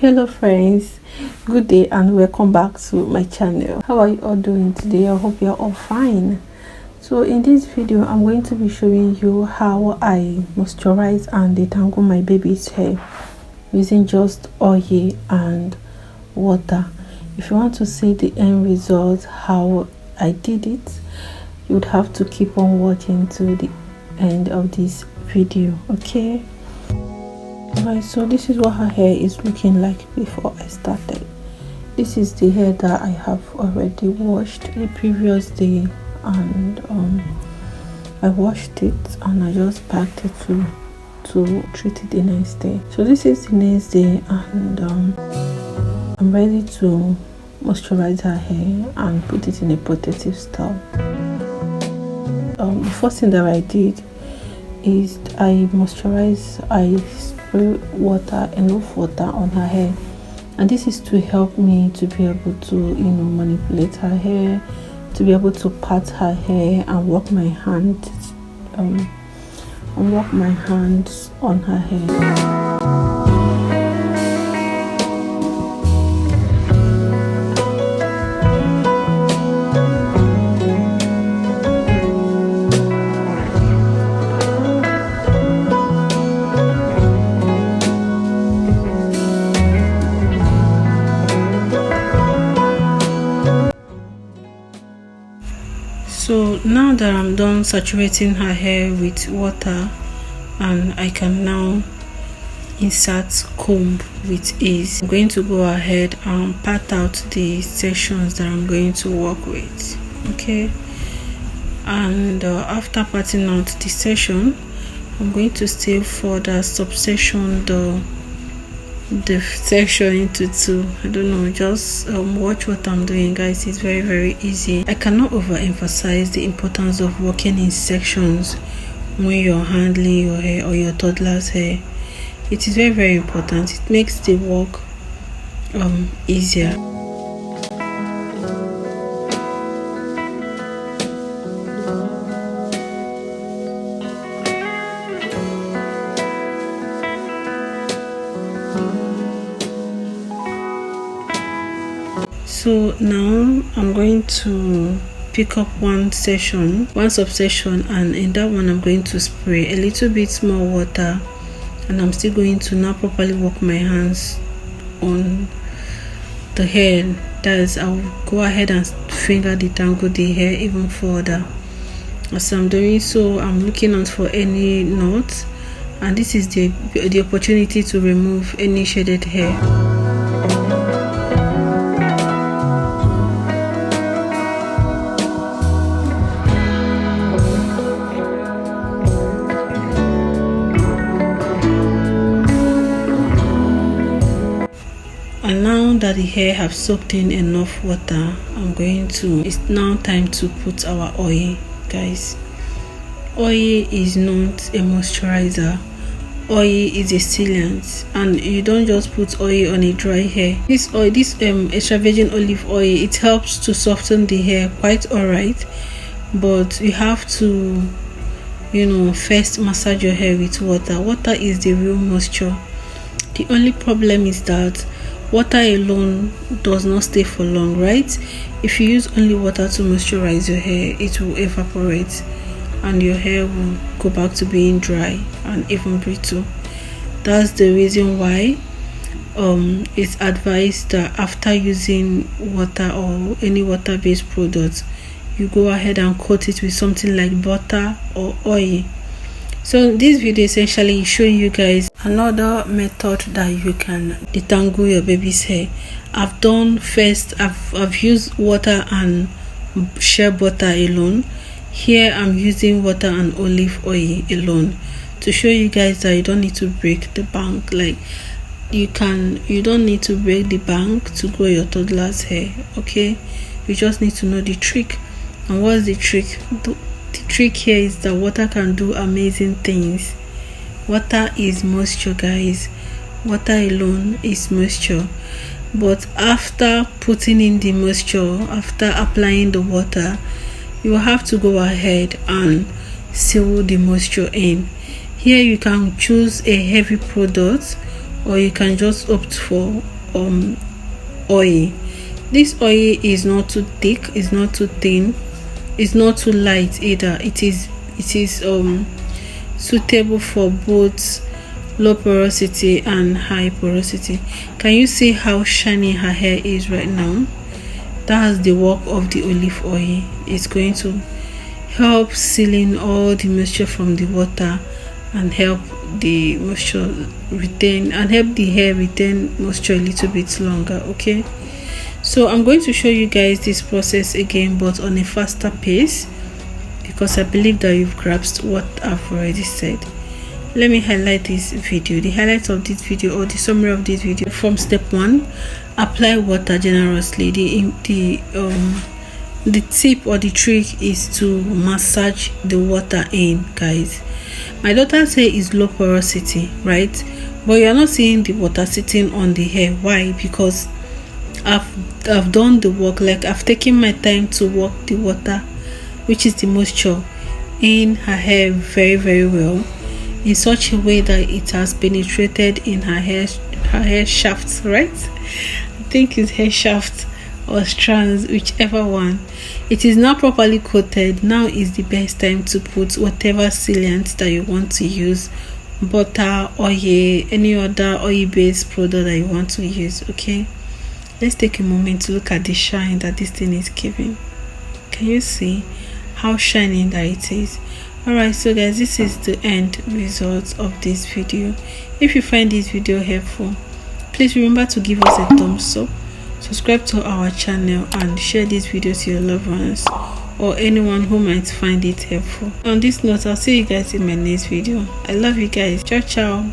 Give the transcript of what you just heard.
Hello friends, good day and welcome back to my channel. How are you all doing today? I hope you're all fine. So in this video I'm going to be showing you how I moisturize and detangle my baby's hair using just oil and water. If you want to see the end result, how I did it, you would have to keep on watching to the end of this video, okay? Alright, so this is what her hair is looking like before I started. This is the hair that I have already washed the previous day, and I washed it and I just packed it to treat it the next day. So this is the next day, and I'm ready to moisturize her hair and put it in a protective style. The first thing that I did is I spray water, enough water on her hair, and this is to help me to be able to manipulate her hair, to be able to pat her hair and work my hands on her hair. So now that I'm done saturating her hair with water, and I can now insert comb with ease, I'm going to go ahead and pat out the sections that I'm going to work with, okay? And after patting out the section, I'm going to still further subsection the section into two. I don't know, just watch what I'm doing, guys. It's very easy. I cannot overemphasize the importance of working in sections when you're handling your hair or your toddler's hair. It is very important. It makes the work easier. So now I'm going to pick up one subsection, and in that one I'm going to spray a little bit more water, and I'm still going to now properly work my hands on the hair. That is, I'll go ahead and finger detangle the hair even further. As I'm doing so, I'm looking out for any knots, and this is the opportunity to remove any shaded hair. And now that the hair have soaked in enough water, it's now time to put our oil, guys. Oil is not a moisturizer. Oil is a sealant, and you don't just put oil on a dry hair. This extra virgin olive oil, it helps to soften the hair quite alright, but you have to first massage your hair with water. Water is the real moisture. The only problem is that water alone does not stay for long, right? If you use only water to moisturize your hair, it will evaporate and your hair will go back to being dry and even brittle. That's the reason why it's advised that after using water or any water-based product, you go ahead and coat it with something like butter or oil. So this video essentially is showing you guys another method that you can detangle your baby's hair. I've used water and shea butter alone. Here I'm using water and olive oil alone to show you guys that you don't need to break the bank. Like you don't need to break the bank to grow your toddler's hair, okay? You just need to know the trick. And what's the trick? The trick here is that water can do amazing things. Water is moisture, guys. Water alone is moisture, but after putting in the moisture, after applying the water, you will have to go ahead and seal the moisture in. Here you can choose a heavy product or you can just opt for oil. This oil is not too thick, it's not too thin, it's not too light either. It is suitable for both low porosity and high porosity. Can you see how shiny her hair is right now? That's the work of the olive oil. It's going to help seal in all the moisture from the water and help the moisture retain and help the hair retain moisture a little bit longer. Okay, so I'm going to show you guys this process again, but on a faster pace, because I believe that you've grasped what I've already said. Let me highlight this video. The highlights of this video, or the summary of this video: from step 1, apply water generously. The tip or the trick is to massage the water in, guys. My daughter's hair is low porosity, right? But you're not seeing the water sitting on the hair. Why? Because I've done the work. Like, I've taken my time to work the water, which is the moisture, in her hair very, very well, in such a way that it has penetrated in her hair shafts, right? I think it's hair shaft or strands, whichever one. It is now properly coated. Now is the best time to put whatever sealant that you want to use, butter, oil, any other oil based product that you want to use. Okay, let's take a moment to look at the shine that this thing is giving. Can you see how shiny that it is? Alright, so guys, this is the end result of this video. If you find this video helpful, please remember to give us a thumbs up, subscribe to our channel, and share this video to your loved ones or anyone who might find it helpful. On this note, I'll see you guys in my next video. I love you guys. Ciao ciao.